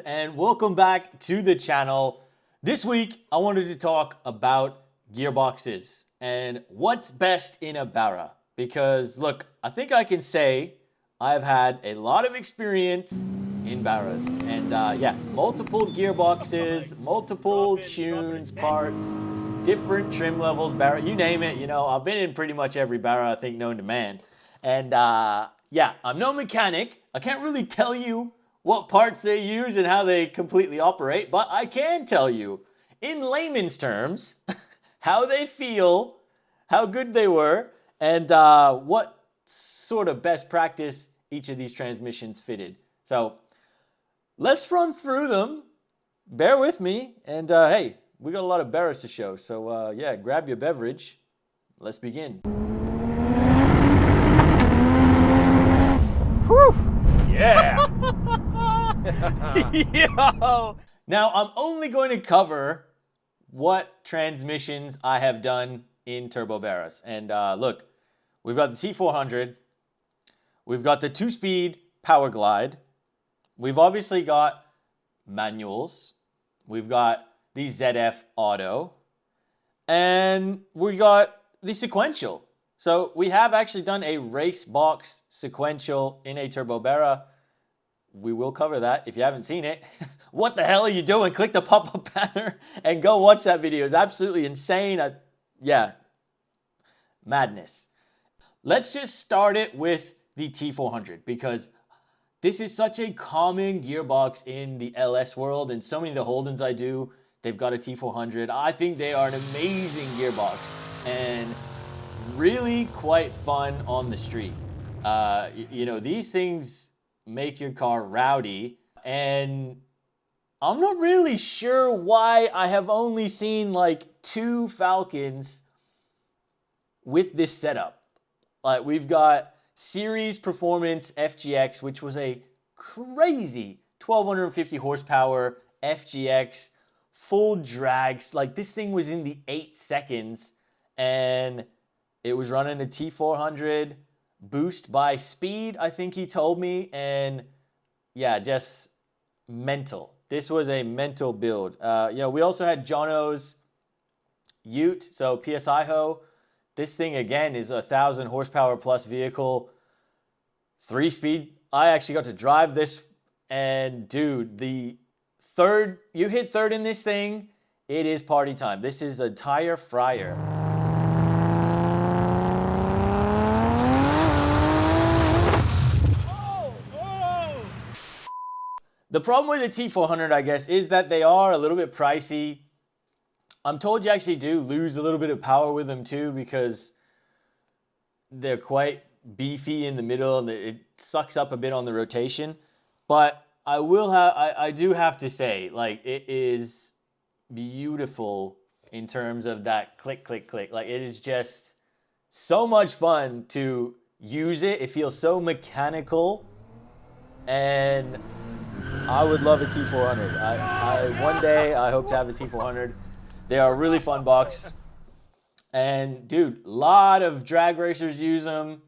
and welcome back to the channel. This week I wanted to talk about gearboxes and what's best in a Barra, because look, I think I can say I've had a lot of experience in Barras, and yeah, multiple gearboxes, multiple tunes, parts, different trim levels, Barra, you name it. You know, I've been in pretty much every Barra I think known to man. And yeah, I'm no mechanic. I can't really tell you what parts they use and how they completely operate, but I can tell you, in layman's terms, how they feel, how good they were, and what sort of best practice each of these transmissions fitted. So let's run through them. Bear with me, and hey, we got a lot of Barras to show, so yeah, grab your beverage. Let's begin. Whew. Yeah. Yo. Now, I'm only going to cover what transmissions I have done in Turbo Barras. And look, we've got the T400. We've got the 2-speed Power Glide. We've obviously got manuals. We've got the ZF Auto. And we got the Sequential. So we have actually done a race box sequential in a Turbo Barra. We will cover that if you haven't seen it. What the hell are you doing? Click the pop-up banner and go watch that video. It's absolutely insane. Yeah, madness. Let's just start it with the T400, because this is such a common gearbox in the LS world, and so many of the Holdens I do, they've got a T400. I think they are an amazing gearbox and really quite fun on the street. You know, these things make your car rowdy, and I'm not really sure why I have only seen like 2 Falcons with this setup. Like, we've got Series Performance FGX, which was a crazy 1250 horsepower FGX, full drags. Like, this thing was in the 8 seconds, and it was running a T400 boost by speed, I think he told me, and yeah, just mental. This was a mental build. You know, we also had Jono's Ute, so PSI Ho. This thing again is a 1,000 horsepower plus vehicle, 3-speed. I actually got to drive this, and dude, the third, you hit third in this thing, it is party time. This is a tire fryer. The problem with the T400, I guess, is that they are a little bit pricey. I'm told you actually do lose a little bit of power with them too, because they're quite beefy in the middle and it sucks up a bit on the rotation. But I do have to say, like, it is beautiful in terms of that click, click, click. Like, it is just so much fun to use it. It feels so mechanical, and I would love a T400. One day I hope to have a T400. They are a really fun box. And dude, a lot of drag racers use them.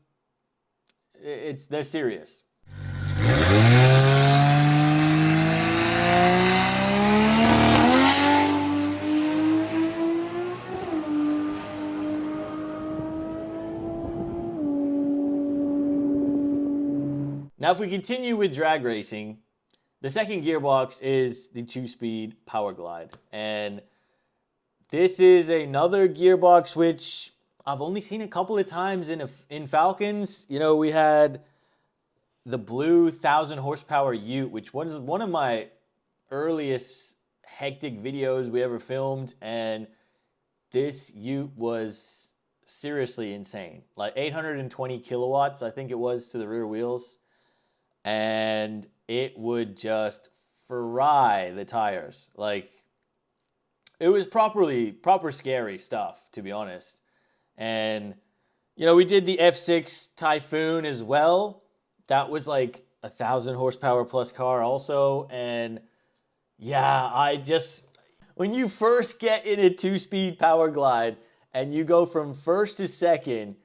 They're serious. Now, if we continue with drag racing, the second gearbox is the 2-speed Power Glide. And this is another gearbox which I've only seen a couple of times in Falcons. You know, we had the blue 1,000 horsepower Ute, which was one of my earliest hectic videos we ever filmed. And this Ute was seriously insane. Like 820 kilowatts, I think it was, to the rear wheels. And it would just fry the tires. Like, it was proper scary stuff, to be honest. And, you know, we did the F6 Typhoon as well. That was like 1,000 horsepower plus car also. And yeah, when you first get in a 2-speed Power Glide and you go from first to second,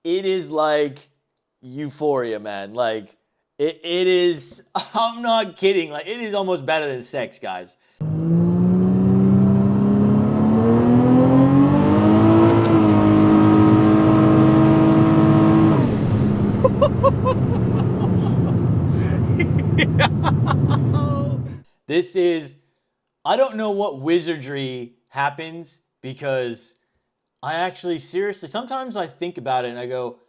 it is like euphoria, man. Like, It is, I'm not kidding, like it is almost better than sex, guys. This is, I don't know what wizardry happens because I actually seriously, sometimes I think about it and I go,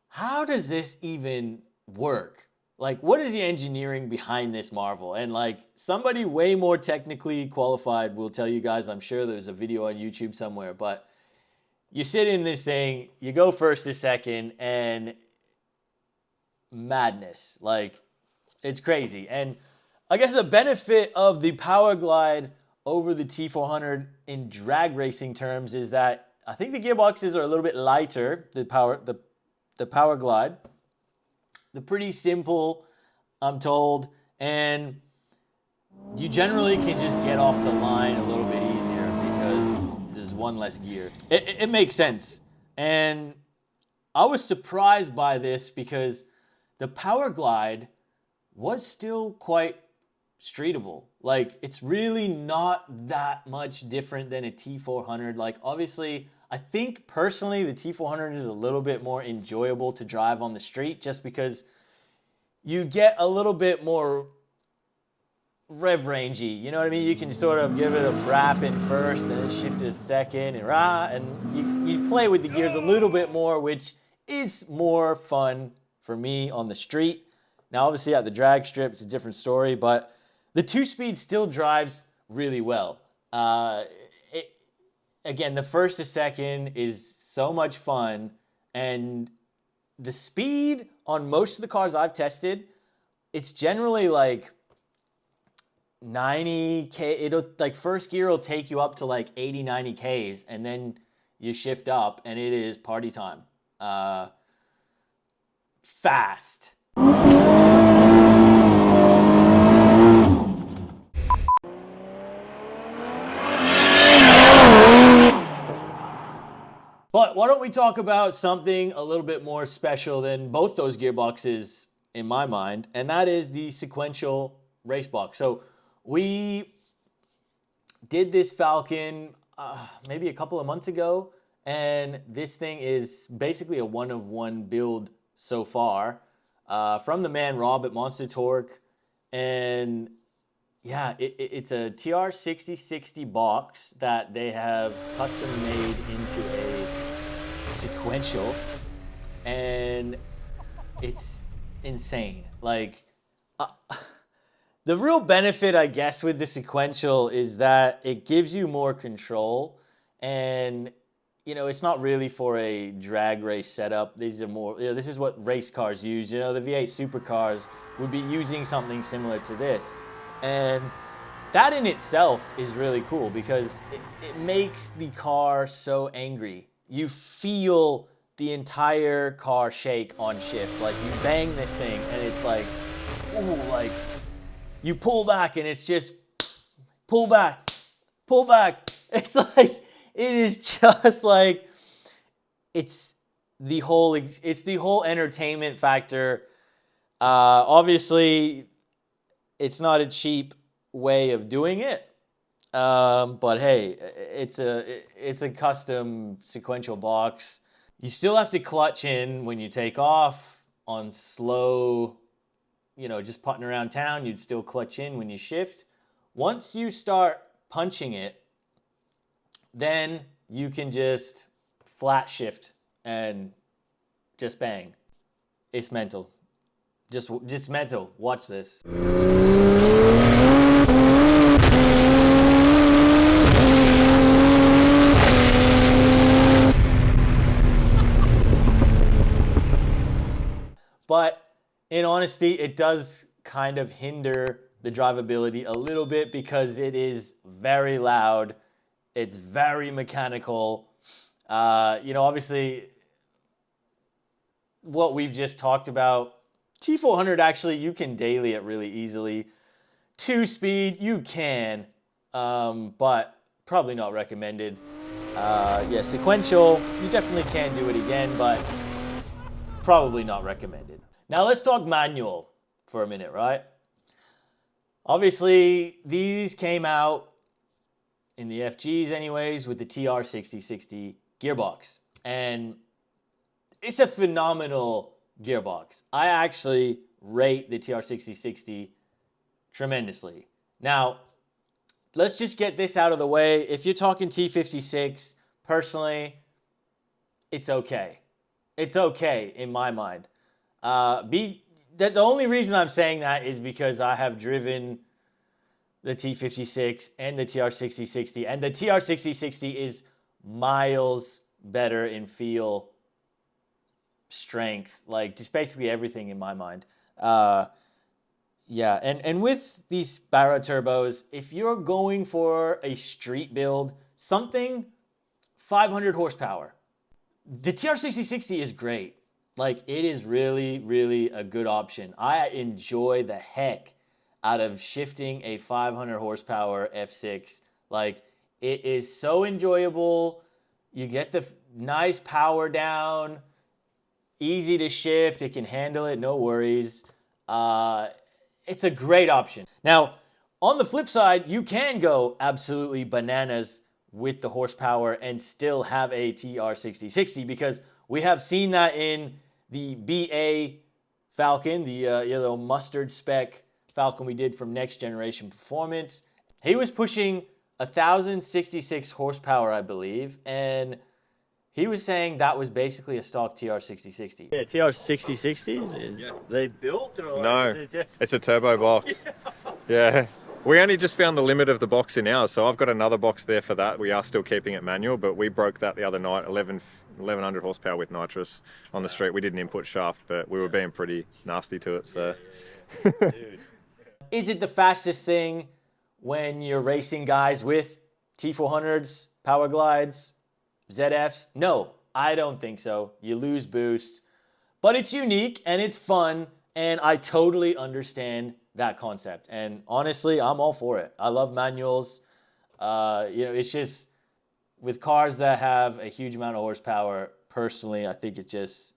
how does this even work? Like, what is the engineering behind this marvel? And like, somebody way more technically qualified will tell you guys, I'm sure there's a video on YouTube somewhere, but you sit in this thing, you go first to second, and madness. Like, it's crazy. And I guess the benefit of the Power Glide over the T400 in drag racing terms is that I think the gearboxes are a little bit lighter, the Power Glide. They're pretty simple, I'm told, and you generally can just get off the line a little bit easier because there's one less gear. It makes sense. And I was surprised by this because the Power Glide was still quite streetable. Like, it's really not that much different than a T400. Like, obviously, I think personally the T400 is a little bit more enjoyable to drive on the street just because you get a little bit more rev rangey. You know what I mean? You can sort of give it a brap in first and then shift to second and you play with the gears a little bit more, which is more fun for me on the street. Now, obviously, at the drag strip, it's a different story, but the 2-speed still drives really well. Again, the first to second is so much fun, and the speed on most of the cars I've tested, it's generally like 90K. It'll, like, first gear will take you up to like 80, 90 Ks, and then you shift up, and it is party time. Fast. But why don't we talk about something a little bit more special than both those gearboxes in my mind, and that is the Sequential race box. So we did this Falcon maybe a couple of months ago, and this thing is basically a one-of-one build so far from the man Rob at Monster Torque. And yeah, it's a TR6060 box that they have custom made into a Sequential, and it's insane. Like, the real benefit, I guess, with the Sequential is that it gives you more control, and you know, it's not really for a drag race setup. These are more, you know, this is what race cars use. You know, the V8 supercars would be using something similar to this. And that in itself is really cool because it makes the car so angry. You feel the entire car shake on shift. Like, you bang this thing and it's like, ooh, like, you pull back and it's just pull back, pull back. It's like, it is just like, it's the whole entertainment factor. Obviously, it's not a cheap way of doing it, but hey, it's a custom Sequential box. You still have to clutch in when you take off on slow, you know, just putting around town. You'd still clutch in when you shift. Once you start punching it, then you can just flat shift and just bang. It's mental. Just mental. Watch this. But in honesty, it does kind of hinder the drivability a little bit because it is very loud. It's very mechanical. You know, obviously, what we've just talked about, T400, actually, you can daily it really easily. 2-speed, you can, but probably not recommended. Yeah, Sequential, you definitely can do it again, but probably not recommended. Now let's talk manual. for a minute, right? Obviously, these came out in the FGs anyways with the TR6060 gearbox. And it's a phenomenal gearbox. I actually rate the TR6060 tremendously. Now, let's just get this out of the way. If you're talking T56, personally, it's okay. It's okay in my mind. The only reason I'm saying that is because I have driven the T56 and the TR6060, and the TR6060 is miles better in feel, strength, like just basically everything in my mind. Yeah, and with these Barra turbos, if you're going for a street build, something 500 horsepower, the TR6060 is great. Like, it is really, really a good option. I enjoy the heck out of shifting a 500 horsepower F6. Like, it is so enjoyable. You get the nice power down, easy to shift. It can handle it, no worries. It's a great option. Now, on the flip side, you can go absolutely bananas with the horsepower and still have a TR6060, because we have seen that in the BA Falcon, the mustard spec Falcon we did from Next Generation Performance. He was pushing 1,066 horsepower, I believe, and he was saying that was basically a stock TR6060. Yeah, TR6060s? Yeah. They built or like, No, is it just... it's a turbo box. Yeah. We only just found the limit of the box in ours, so I've got another box there for that. We are still keeping it manual, but we broke that the other night, 1100 horsepower with nitrous on the street. We did an input shaft, but we were being pretty nasty to it, so. Dude. Is it the fastest thing when you're racing guys with T400s, Power Glides, ZFs? No, I don't think so. You lose boost. But it's unique and it's fun, and I totally understand that concept. And honestly, I'm all for it. I love manuals. It's just with cars that have a huge amount of horsepower, personally, I think it just,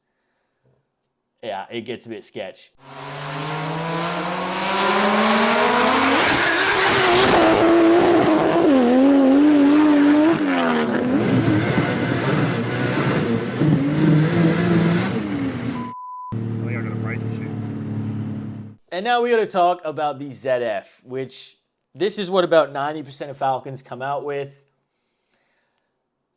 it gets a bit sketch. And now we got to talk about the ZF, which this is what about 90% of Falcons come out with.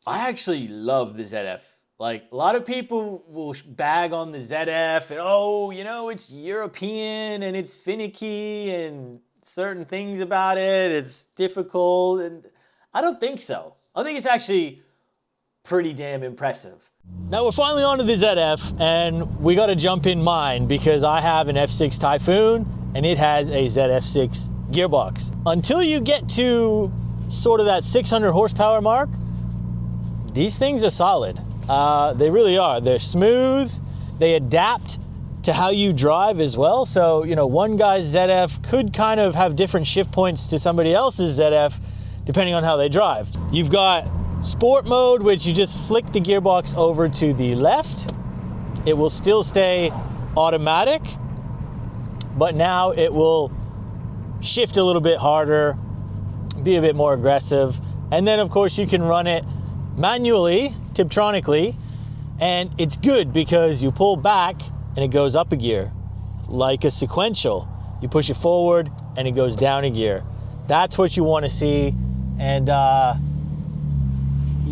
I actually love the ZF. Like, a lot of people will bag on the ZF and, it's European and it's finicky and certain things about it, it's difficult. And I don't think so. I think it's actually pretty damn impressive. Now we're finally on to the ZF, and we got to jump in mine because I have an F6 Typhoon and it has a ZF6 gearbox. Until you get to sort of that 600 horsepower mark, these things are solid. They really are. They're smooth. They adapt to how you drive as well. So, one guy's ZF could kind of have different shift points to somebody else's ZF depending on how they drive. You've got Sport mode, which you just flick the gearbox over to the left. It will still stay automatic, but now it will shift a little bit harder, be a bit more aggressive. And then of course you can run it manually, Tiptronically, and it's good because you pull back and it goes up a gear, like a sequential. You push it forward and it goes down a gear. That's what you want to see. And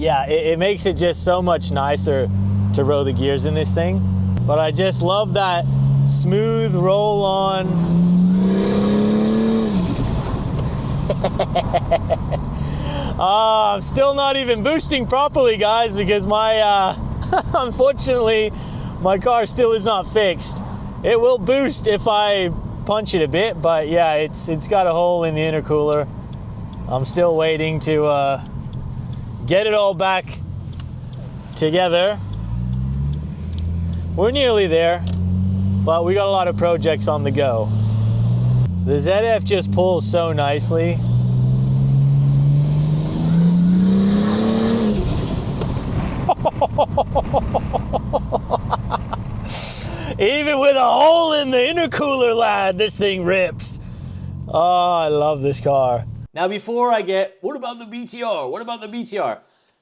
it makes it just so much nicer to row the gears in this thing. But I just love that smooth roll on. I'm still not even boosting properly, guys, because my, unfortunately, my car still is not fixed. It will boost if I punch it a bit, but yeah, it's got a hole in the intercooler. I'm still waiting to get it all back together. We're nearly there, but we got a lot of projects on the go. The ZF just pulls so nicely. Even Even with a hole in the intercooler, lad, this thing rips. Oh, I love this car. Now, before I get, what about the BTR? What about the BTR?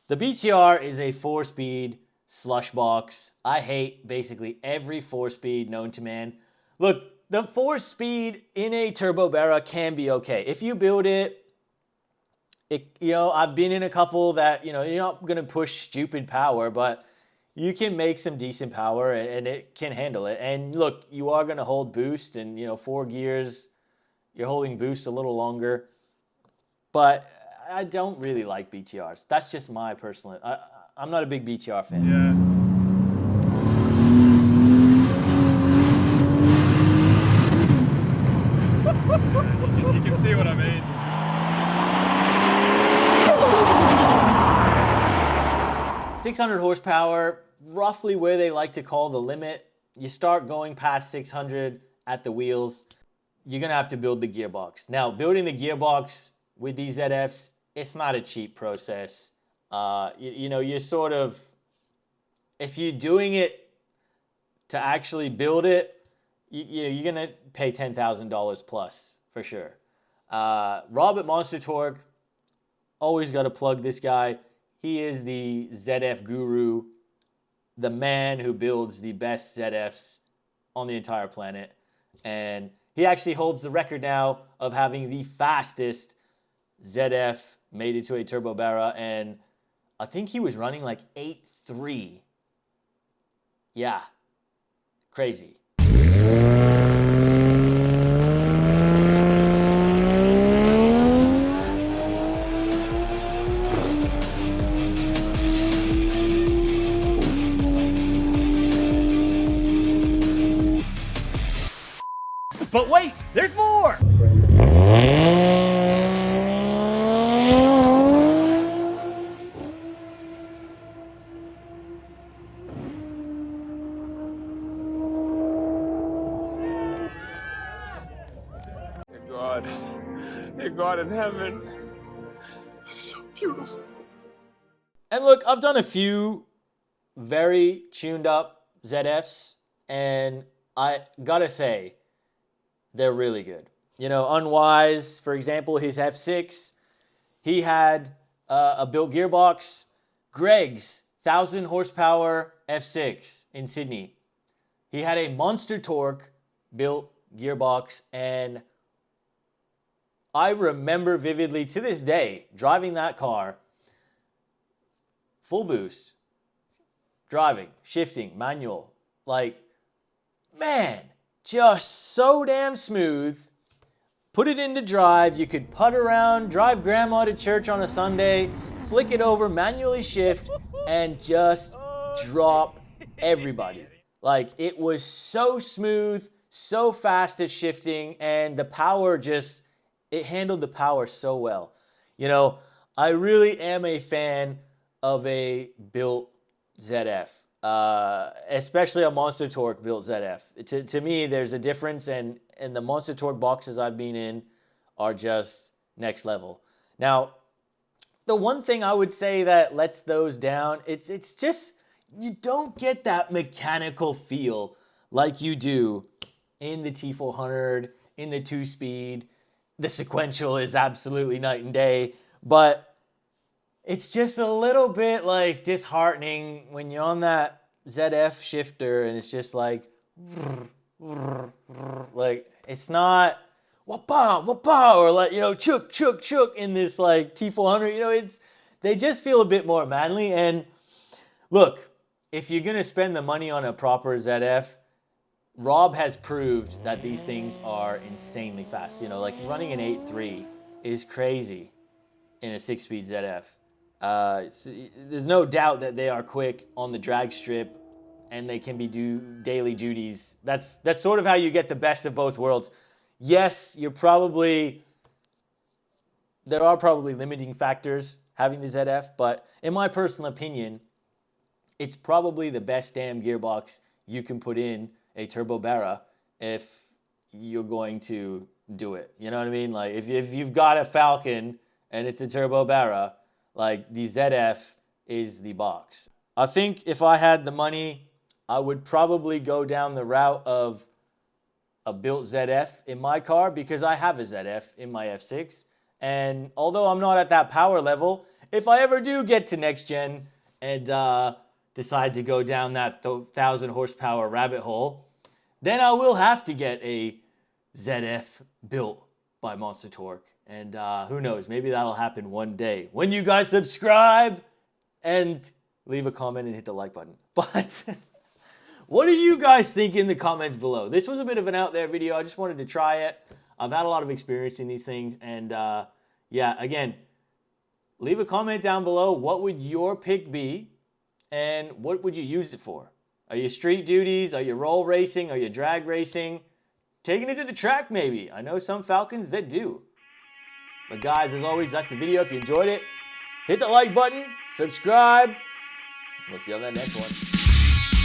The BTR is a 4-speed slush box. I hate basically every 4-speed known to man. Look, the 4-speed in a Turbo Barra can be okay. If you build it, I've been in a couple that, you're not going to push stupid power, but you can make some decent power and it can handle it. And look, you are going to hold boost and, 4 gears, you're holding boost a little longer. But I don't really like BTRs. That's just my personal... I'm not a big BTR fan. Yeah. You can see what I mean. – 600 horsepower, roughly where they like to call the limit. You start going past 600 at the wheels, you're going to have to build the gearbox. Now, building the gearbox with these ZFs, it's not a cheap process. You're sort of, if you're doing it to actually build it, you're going to pay $10,000 plus for sure. Rob at Monster Torque, always got to plug this guy. He is the ZF guru, the man who builds the best ZFs on the entire planet. And he actually holds the record now of having the fastest ZF made into a Turbo Barra, and I think he was running like 8.3. Yeah, crazy. But wait, there's more! Dear God in heaven. It's so beautiful. And look, I've done a few very tuned up ZFs, and I gotta say, they're really good. Unwise, for example, his F6, he had a built gearbox. Greg's 1,000 horsepower F6 in Sydney. He had a Monster Torque built gearbox, and I remember vividly to this day driving that car, full boost, driving, shifting, manual, man, just so damn smooth. Put it into drive, you could putt around, drive grandma to church on a Sunday, flick it over, manually shift, and just drop everybody. It was so smooth, so fast at shifting, and the power it handled the power so well. I really am a fan of a built ZF, especially a Monster Torque built ZF. To me, there's a difference, and the Monster Torque boxes I've been in are just next level. Now, the one thing I would say that lets those down, it's just, you don't get that mechanical feel like you do in the T400, in the 2-speed. The Sequential is absolutely night and day, but it's just a little bit disheartening when you're on that ZF shifter and it's just it's not wapa wapa or chuk chuk chuk in this T400. They just feel a bit more manly. And look, if you're gonna spend the money on a proper ZF, Rob has proved that these things are insanely fast. Running an 8.3 is crazy in a 6-speed ZF. There's no doubt that they are quick on the drag strip and they can be daily duties. That's sort of how you get the best of both worlds. Yes, there are probably limiting factors having the ZF, but in my personal opinion, it's probably the best damn gearbox you can put in a Turbo Barra if you're going to do it. You know what I mean? If you've got a Falcon and it's a Turbo Barra, the ZF is the box. I think if I had the money, I would probably go down the route of a built ZF in my car because I have a ZF in my F6. And although I'm not at that power level, if I ever do get to next gen and decide to go down that 1,000 horsepower rabbit hole, then I will have to get a ZF built by Monster Torque. And who knows, maybe that'll happen one day when you guys subscribe and leave a comment and hit the like button. But what do you guys think in the comments below? This was a bit of an out there video. I just wanted to try it. I've had a lot of experience in these things. And yeah, again, leave a comment down below. What would your pick be? And what would you use it for? Are you street duties? Are you roll racing? Are you drag racing? Taking it to the track maybe. I know some Falcons that do. But guys, as always, that's the video. If you enjoyed it, hit the like button, subscribe. We'll see you on that next one.